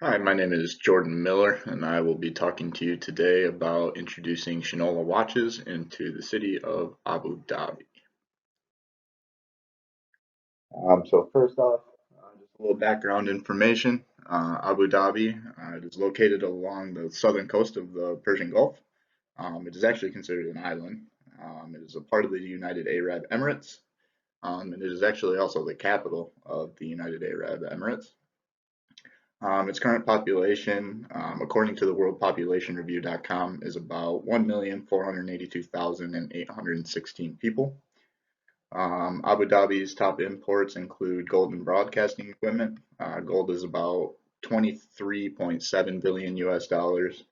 Hi, my name is Jordan Miller, and I will be talking to you today about introducing Shinola watches into the city of Abu Dhabi. So first off, just a little background information. Abu Dhabi, it is located along the southern coast of the Persian Gulf. It is actually considered an island. It is a part of the United Arab Emirates, and it is actually also the capital of the United Arab Emirates. Its current population, according to the World Population Review.com, is about 1,482,816 people. Abu Dhabi's top imports include gold and broadcasting equipment. Gold is about 23.7 billion US dollars,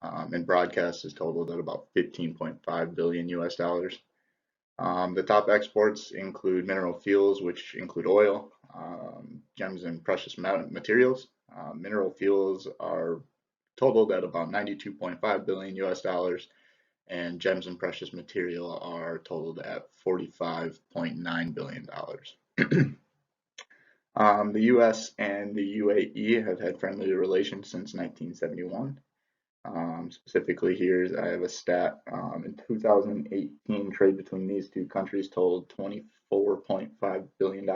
and broadcast is totaled at about 15.5 billion US dollars. The top exports include mineral fuels, which include oil, gems, and precious materials. Mineral fuels are totaled at about 92.5 billion US dollars, and gems and precious material are totaled at 45.9 billion dollars. The US and the UAE have had friendly relations since 1971. Specifically here, I have a stat. In 2018, trade between these two countries totaled $24.5 billion.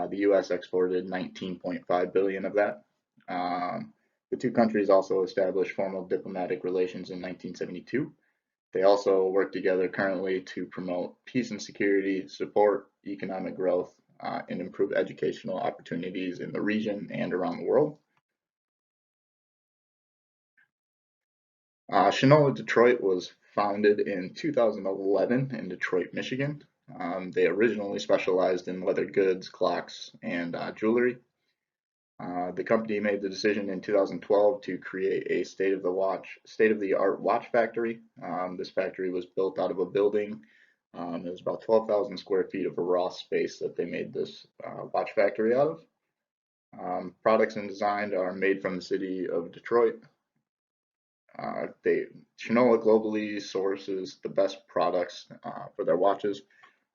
The U.S. exported 19.5 billion of that. The two countries also established formal diplomatic relations in 1972. They also work together currently to promote peace and security, support economic growth, and improve educational opportunities in the region and around the world. Shinola Detroit was founded in 2011 in Detroit, Michigan. They originally specialized in leather goods, clocks, and jewelry. The company made the decision in 2012 to create a state-of-the-art watch factory. This factory was built out of a building. It was about 12,000 square feet of a raw space that they made this watch factory out of. Products and design are made from the city of Detroit. They Shinola globally sources the best products for their watches.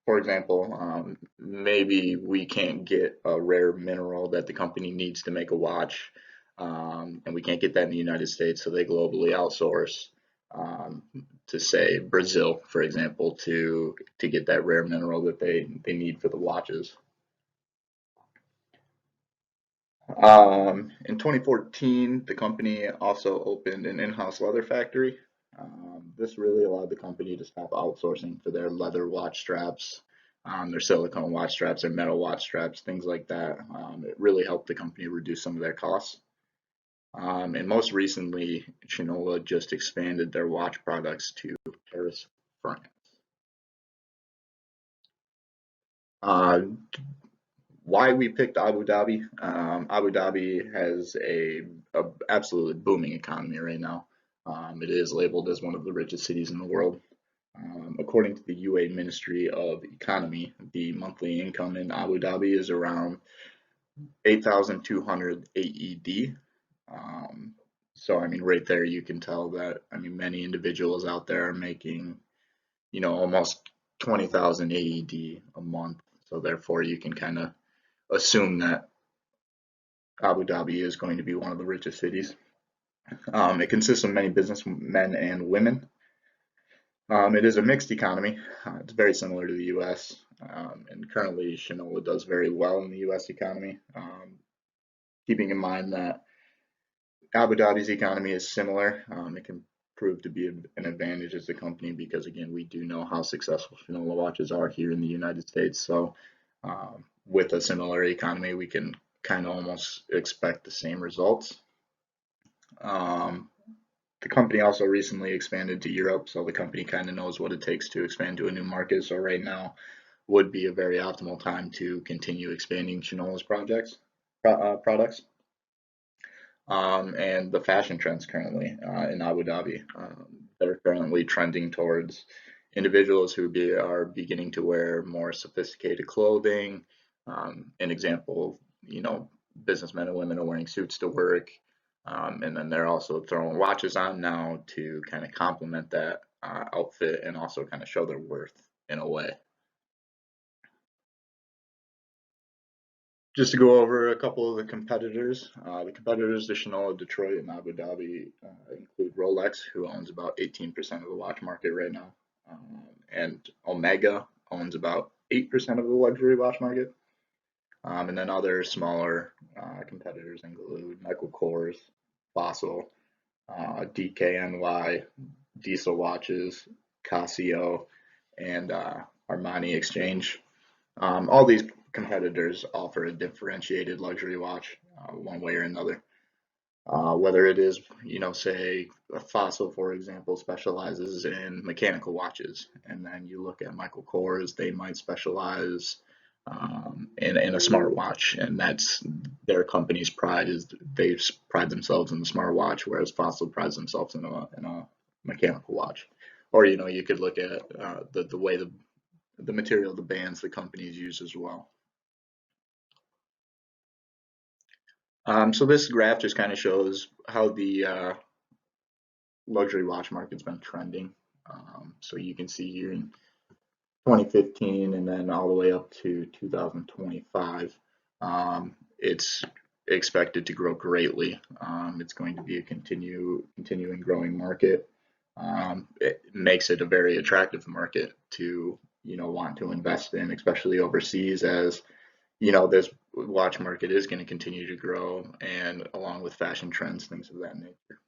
For example, maybe we can't get a rare mineral that the company needs to make a watch, and we can't get that in the United States, so they globally outsource to say Brazil, for example, to get that rare mineral that they need for the watches. In 2014, the company also opened an in-house leather factory. This really allowed the company to stop outsourcing for their leather watch straps, their silicone watch straps, their metal watch straps, things like that. It really helped the company reduce some of their costs. And most recently, Shinola just expanded their watch products to Paris, France. Uh, why we picked Abu Dhabi. Abu Dhabi has a absolutely booming economy right now. It is labeled as one of the richest cities in the world. According to the UAE Ministry of Economy, the monthly income in Abu Dhabi is around 8,200 AED. Um, so I mean, right there you can tell that I mean many individuals out there are making almost 20,000 AED a month. So therefore you can kind of assume that Abu Dhabi is going to be one of the richest cities. It consists of many businessmen and women. It is a mixed economy. It's very similar to the U.S. And currently Shinola does very well in the U.S. economy. Keeping in mind that Abu Dhabi's economy is similar, it can prove to be an advantage as a company because again we do know how successful Shinola watches are here in the United States. So with a similar economy, we can kind of almost expect the same results. Um, the company also recently expanded to Europe, so the company kind of knows what it takes to expand to a new market. So right now would be a very optimal time to continue expanding Shinola's products. And the fashion trends currently in Abu Dhabi. They're currently trending towards individuals are beginning to wear more sophisticated clothing. An example, businessmen and women are wearing suits to work. And then they're also throwing watches on now to kind of complement that outfit and also kind of show their worth in a way. Just to go over a couple of the competitors to Shinola, Detroit, and Abu Dhabi include Rolex, who owns about 18% of the watch market right now, and Omega owns about 8% of the luxury watch market. And then other smaller competitors include Michael Kors, Fossil, DKNY, Diesel Watches, Casio, and Armani Exchange. All these competitors offer a differentiated luxury watch, one way or another. Whether it is, say a Fossil, for example, specializes in mechanical watches, and then you look at Michael Kors, they might specialize in a smartwatch, and that's their company's pride is they pride themselves in the smartwatch, whereas Fossil prides themselves in a mechanical watch. Or you could look at the way the material, the bands the companies use as well. So this graph just kind of shows how the luxury watch market's been trending. So you can see here in 2015 and then all the way up to 2025, it's expected to grow greatly. It's going to be a continuing growing market. It makes it a very attractive market to want to invest in, especially overseas, as this watch market is going to continue to grow, and along with fashion trends, things of that nature.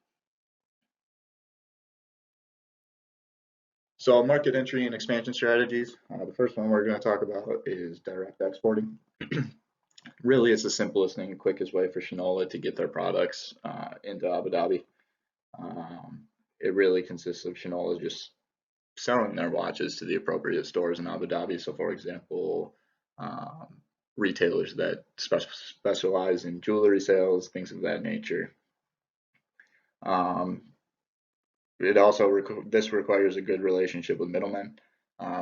So market entry and expansion strategies. The first one we're going to talk about is direct exporting. Really, it's the simplest thing, quickest way for Shinola to get their products into Abu Dhabi. It really consists of Shinola just selling their watches to the appropriate stores in Abu Dhabi. So, for example, retailers that specialize in jewelry sales, things of that nature. This requires a good relationship with middlemen.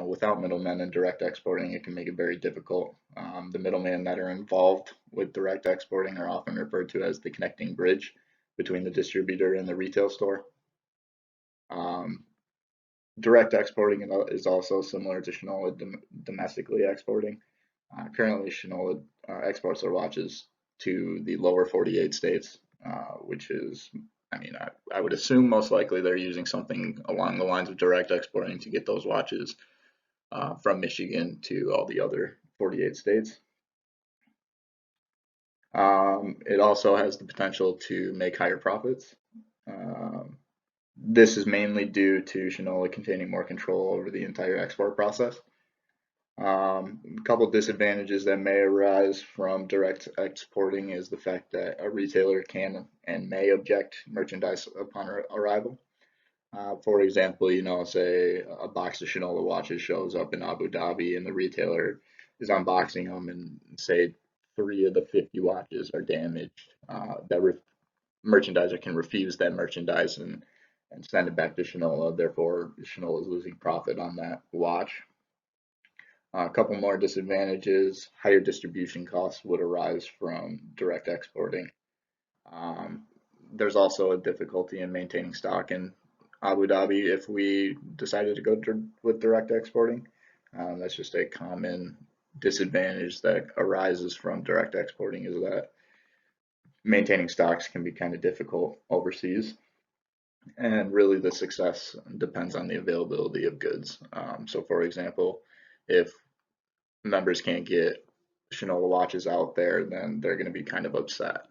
Without middlemen and direct exporting, it can make it very difficult. The middlemen that are involved with direct exporting are often referred to as the connecting bridge between the distributor and the retail store. Direct exporting is also similar to Shinola domestically exporting. Currently, Shinola exports their watches to the lower 48 states, which is, I would assume most likely they're using something along the lines of direct exporting to get those watches from Michigan to all the other 48 states. It also has the potential to make higher profits. This is mainly due to Shinola containing more control over the entire export process. A couple disadvantages that may arise from direct exporting is the fact that a retailer can and may object merchandise upon arrival. For example, say a box of Shinola watches shows up in Abu Dhabi and the retailer is unboxing them, and say 3 of the 50 watches are damaged. That merchandiser can refuse that merchandise and send it back to Shinola. Therefore, Shinola is losing profit on that watch. A couple more disadvantages: higher distribution costs would arise from direct exporting. There's also a difficulty in maintaining stock in Abu Dhabi if we decided to go with direct exporting. That's just a common disadvantage that arises from direct exporting, is that maintaining stocks can be kind of difficult overseas. And really the success depends on the availability of goods. So for example, if members can't get Shinola watches out there, then they're going to be kind of upset.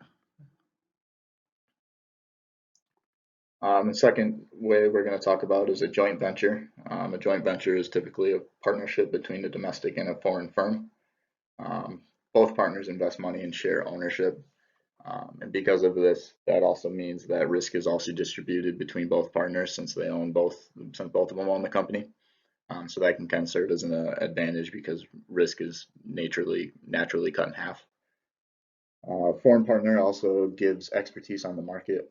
The second way we're going to talk about is a joint venture. A joint venture is typically a partnership between a domestic and a foreign firm. Both partners invest money and share ownership. And because of this, that also means that risk is also distributed between both partners, since both of them own the company. So that can kind of serve as an advantage because risk is naturally cut in half. Foreign partner also gives expertise on the market.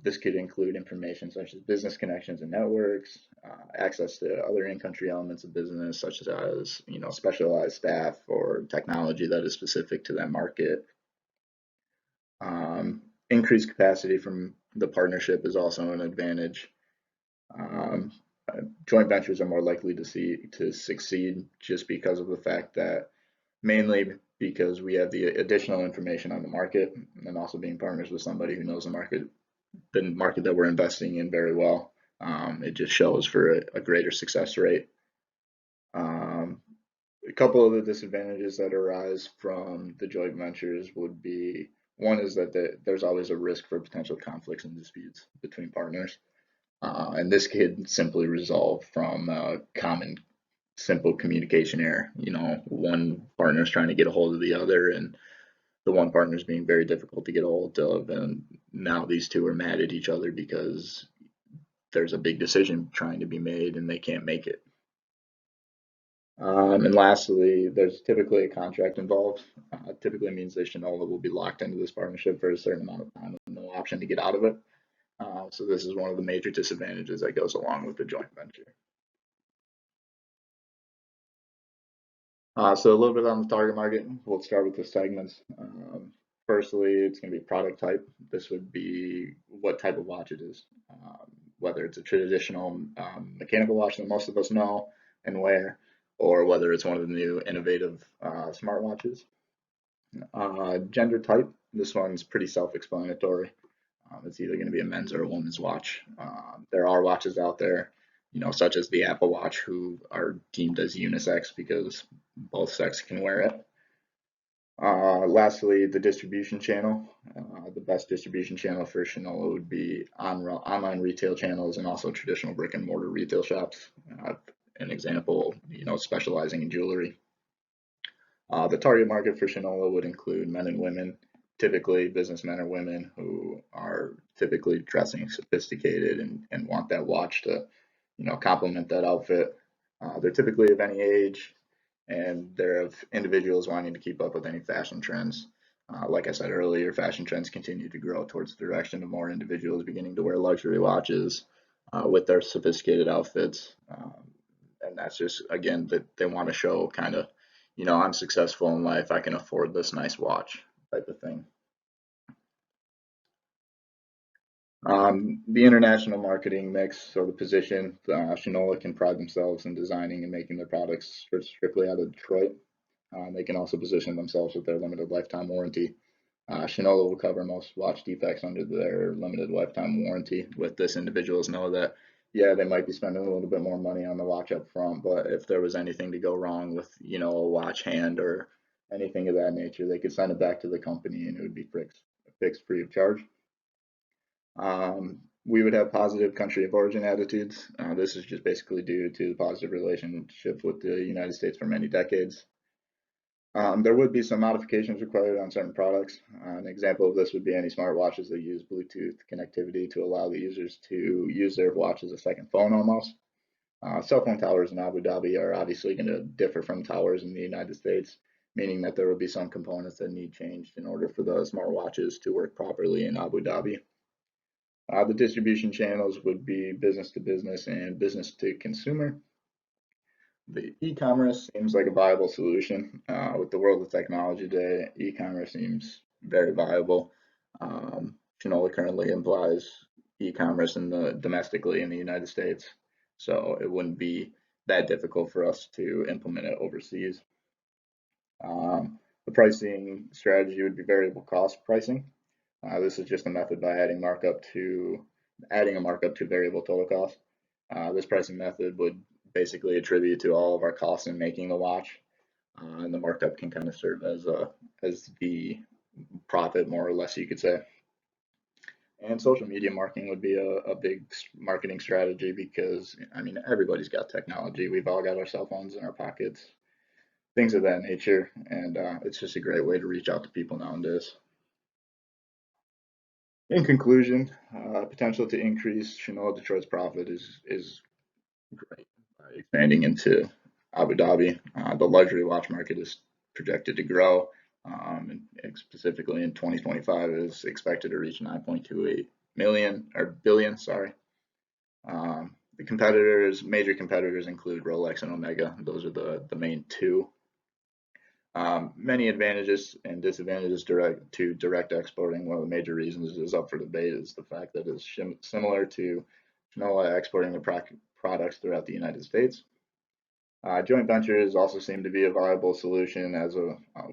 This could include information such as business connections and networks, access to other in-country elements of business, such as specialized staff or technology that is specific to that market. Increased capacity from the partnership is also an advantage. Joint ventures are more likely to succeed just because of the fact that mainly because we have the additional information on the market, and also being partners with somebody who knows the market that we're investing in very well. It just shows for a greater success rate. Um, a couple of the disadvantages that arise from the joint ventures would be, one is that there's always a risk for potential conflicts and disputes between partners. And this could simply resolve from a common, simple communication error. One partner is trying to get a hold of the other, and the one partner is being very difficult to get a hold of. And now these two are mad at each other because there's a big decision trying to be made and they can't make it. And lastly, there's typically a contract involved. Typically means that Shinola will be locked into this partnership for a certain amount of time with no option to get out of it. So this is one of the major disadvantages that goes along with the joint venture. So a little bit on the target market. We'll start with the segments. Firstly, it's going to be product type. This would be what type of watch it is, whether it's a traditional mechanical watch that most of us know and wear, or whether it's one of the new innovative smartwatches. Gender type. This one's pretty self-explanatory. It's either going to be a men's or a woman's watch. There are watches out there, such as the Apple Watch, who are deemed as unisex because both sex can wear it. Lastly, the distribution channel. The best distribution channel for Shinola would be online retail channels and also traditional brick and mortar retail shops. An example, specializing in jewelry. The target market for Shinola would include men and women, typically businessmen or women who are typically dressing sophisticated and want that watch to, complement that outfit. They're typically of any age, and they're of individuals wanting to keep up with any fashion trends. Like I said earlier, fashion trends continue to grow towards the direction of more individuals beginning to wear luxury watches with their sophisticated outfits. And that's just, again, that they want to show kind of, I'm successful in life, I can afford this nice watch type of thing. The international marketing mix or the position, Shinola can pride themselves in designing and making their products strictly out of Detroit. They can also position themselves with their limited lifetime warranty. Shinola will cover most watch defects under their limited lifetime warranty. With this, individuals know that, yeah, they might be spending a little bit more money on the watch up front, but if there was anything to go wrong with, a watch hand or anything of that nature, they could send it back to the company and it would be fixed free of charge. We would have positive country of origin attitudes. This is just basically due to the positive relationship with the United States for many decades. There would be some modifications required on certain products. An example of this would be any smartwatches that use Bluetooth connectivity to allow the users to use their watch as a second phone almost. Cell phone towers in Abu Dhabi are obviously going to differ from towers in the United States, meaning that there will be some components that need changed in order for the smartwatches to work properly in Abu Dhabi. The distribution channels would be business to business and business to consumer. The e-commerce seems like a viable solution. With the world of technology today, e-commerce seems very viable. Shinola currently implies e-commerce domestically in the United States, so it wouldn't be that difficult for us to implement it overseas. The pricing strategy would be variable cost pricing. This is just a method by adding a markup to variable total cost. This pricing method would basically attribute to all of our costs in making the watch, and the markup can kind of serve as the profit, more or less, you could say. And social media marketing would be a big marketing strategy because, I mean, everybody's got technology. We've all got our cell phones in our pockets, things of that nature, and it's just a great way to reach out to people nowadays. In conclusion, potential to increase Shinola Detroit's profit is great. Expanding into Abu Dhabi, the luxury watch market is projected to grow, and specifically in 2025 is expected to reach 9.28 million or billion. Sorry. The major competitors include Rolex and Omega. Those are the main two. Many advantages and disadvantages to direct exporting. One of the major reasons is up for debate is the fact that it's similar to Shinola exporting their products throughout the United States. Joint ventures also seem to be a viable solution as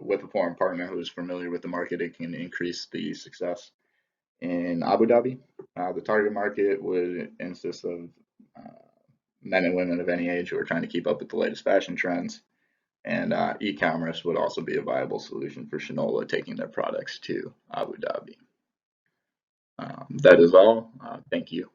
with a foreign partner who is familiar with the market. It can increase the success. In Abu Dhabi, the target market would consist of uh, men and women of any age who are trying to keep up with the latest fashion trends. And e-commerce would also be a viable solution for Shinola taking their products to Abu Dhabi. That is all. Thank you.